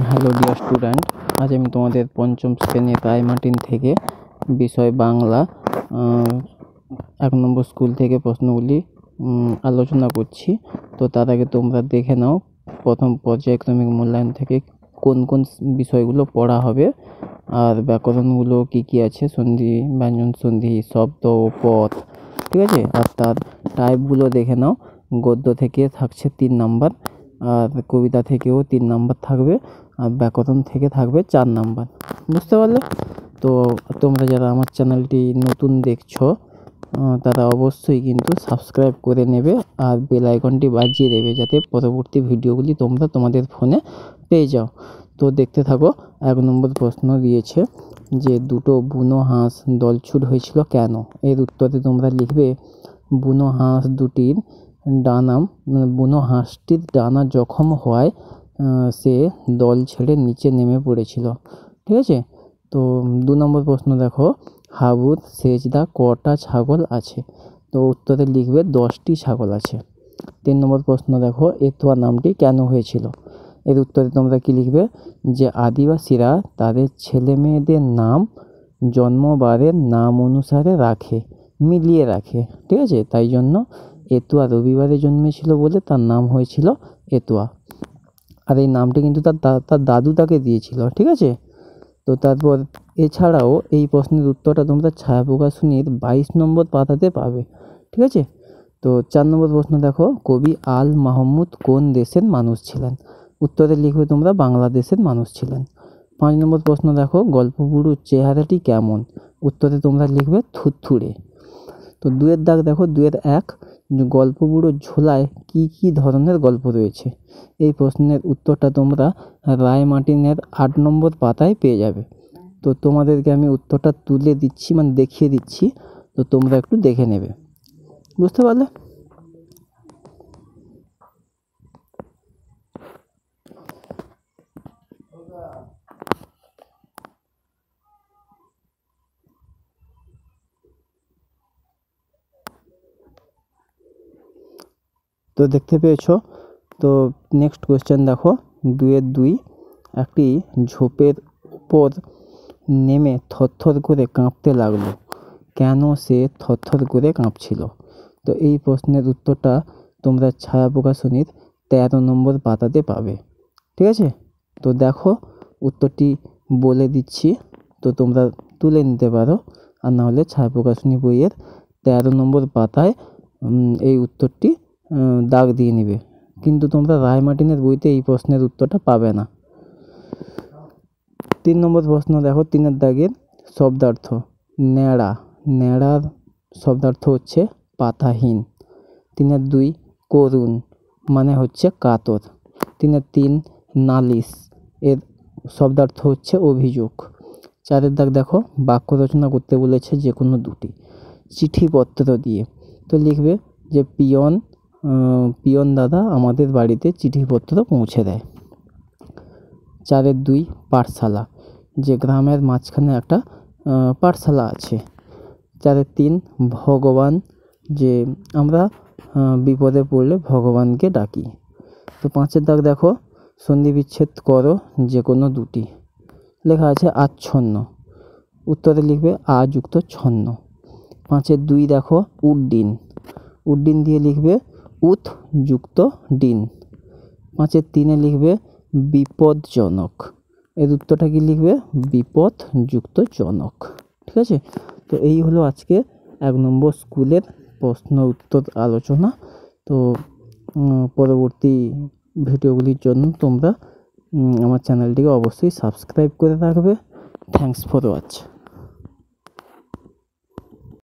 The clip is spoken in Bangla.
হ্যালো ডিয়ার স্টুডেন্ট, আজ আমি তোমাদের পঞ্চম শ্রেণীর রায়মার্টিন থেকে বিষয় বাংলা 1 নম্বর স্কুল থেকে প্রশ্নগুলি আলোচনা করছি। তো তার আগে তোমরা দেখে নাও প্রথম পর্যায়ক্রমিক মূল্যায়ন থেকে কোন কোন বিষয়গুলো পড়া হবে আর ব্যাকরণগুলো কি আছে, সন্ধি, ব্যঞ্জন সন্ধি, শব্দ, পদ, ঠিক আছে। আর তার টাইপগুলো দেখে নাও। গদ্য থেকে থাকছে 3 নাম্বার, আর কবিতা থেকেও 3 নাম্বার থাকবে, আর ব্যাকরণ থেকে থাকবে 4 নাম্বার। বুঝতে পারলে? তো তোমরা যারা আমার চ্যানেলটি নতুন দেখছো তারা অবশ্যই কিন্তু সাবস্ক্রাইব করে নেবে আর বেল আইকনটি বাজিয়ে দেবে, যাতে পরবর্তী ভিডিওগুলি তোমরা তোমাদের ফোনে পেয়ে যাও। তো দেখতে থাকো। 1 নম্বর প্রশ্ন দিয়েছে যে দুটো বুনো হাঁস দলছুট হয়েছিল কেন? এর উত্তরে তোমরা লিখবে বুনো হাঁস দুটির ডানা, বুনো হাঁসটির ডানা জখম হওয়ায় সে দল ছেড়ে নিচে নেমে পড়েছিল, ঠিক আছে। তো 2 নম্বর প্রশ্ন দেখো, হাবুর সেজদা কটা ছাগল আছে? তো উত্তরে লিখবে 10টি ছাগল আছে। 3 নম্বর প্রশ্ন দেখো, এতুয়া নামটি কেন হয়েছিল? এর উত্তরে তোমরা কি লিখবে যে আদিবাসীরা তাদের ছেলে মেয়েদের নাম জন্মবারের নাম অনুসারে রাখে, মিলিয়ে রাখে, ঠিক আছে। তাই জন্য এতুয়া রবিবারে জন্মেছিল বলে তার নাম হয়েছিল এতুয়া। আর এই নামটি কিন্তু তার দাদু তাকে দিয়েছিল, ঠিক আছে। তো তারপর এছাড়াও এই প্রশ্নের উত্তরটা তোমরা ছায়া প্রকাশনীর 22 নম্বর পাতাতে পাবে, ঠিক আছে। তো 4 নম্বর প্রশ্ন দেখো, কবি আল মাহমুদ কোন দেশের মানুষ ছিলেন? উত্তরে লিখবে তোমরা বাংলাদেশের মানুষ ছিলেন। 5 নম্বর প্রশ্ন দেখো, গল্পগুরুর চেহারাটি কেমন? উত্তরে তোমরা লিখবে থুরথুরে। তো 2 দাগ দেখো, 2-1, গল্পগুরুর ঝোলায় কি ধরনের গল্প রয়েছে? এই প্রশ্নের উত্তরটা তোমরা রায়মার্টিনের 8 নম্বর পাতায় পেয়ে যাবে। তো তোমাদেরকে আমি উত্তরটা তুলে দিচ্ছি, মানে দেখিয়ে দিচ্ছি, তো তোমরা একটু দেখে নেবে। বুঝতে পারলে? তো দেখতে পেয়েছো? তো নেক্সট কোয়েশ্চেন দেখো, 2-2, একটি ঝোপের উপর নেমে থরথর করে কাঁপতে লাগলো, কেন সে থরথর করে কাঁপছিল? তো এই প্রশ্নের উত্তরটা তোমরা ছায়া প্রকাশনীর 13 নম্বর পাতাতে পাবে, ঠিক আছে। তো দেখো উত্তরটি বলে দিচ্ছি, তো তোমরা তুলে নিতে পারো, আর না হলে ছায়া প্রকাশনী বইয়ের 13 নম্বর পাতায় এই উত্তরটি দাগ দিয়ে নিবে, কিন্তু তোমরা রায়মার্টিনের বইতে এই প্রশ্নের উত্তরটা পাবে না। 3 নম্বর প্রশ্ন দেখো, 3 দাগের শব্দার্থ, ন্যাড়া, ন্যাড়ার শব্দার্থ হচ্ছে পাতাহীন। 3-2, করুণ মানে হচ্ছে কাতর। 3-3, নালিশ, এর শব্দার্থ হচ্ছে অভিযোগ। 4 দাগ দেখো, বাক্য রচনা করতে বলেছে যে কোনো দুটি, চিঠিপত্র দিয়ে। তো লিখবে যে পিয়ন দাদা আমাদের বাড়িতে চিঠিপত্র পৌঁছে দেয়। 4-2, পাঠশালা, যে গ্রামের মাঝখানে একটা পাঠশালা আছে। 4-3, ভগবান, যে আমরা বিপদে পড়লে ভগবানকে ডাকি। তো 5 দাগ দেখো, সন্ধি বিচ্ছেদ করো যে কোনো দুটি, লেখা আছে আচ্ছন্ন। উত্তরে লিখবে আ যুক্ত ছন্ন। 5-2 দেখো, উড্ডিন, উড্ডিন দিয়ে লিখবে উথ যুক্ত ডিন। 5-3 লিখবে বিপদজনক, এর উত্তরটা কি লিখবে বিপদ যুক্ত জনক, ঠিক আছে। তো এই হলো আজকে 1 নম্বর স্কুলের প্রশ্ন উত্তর আলোচনা। তো পরবর্তী ভিডিওগুলির জন্য তোমরা আমার চ্যানেলটিকে অবশ্যই সাবস্ক্রাইব করে রাখবে। Thanks for watch.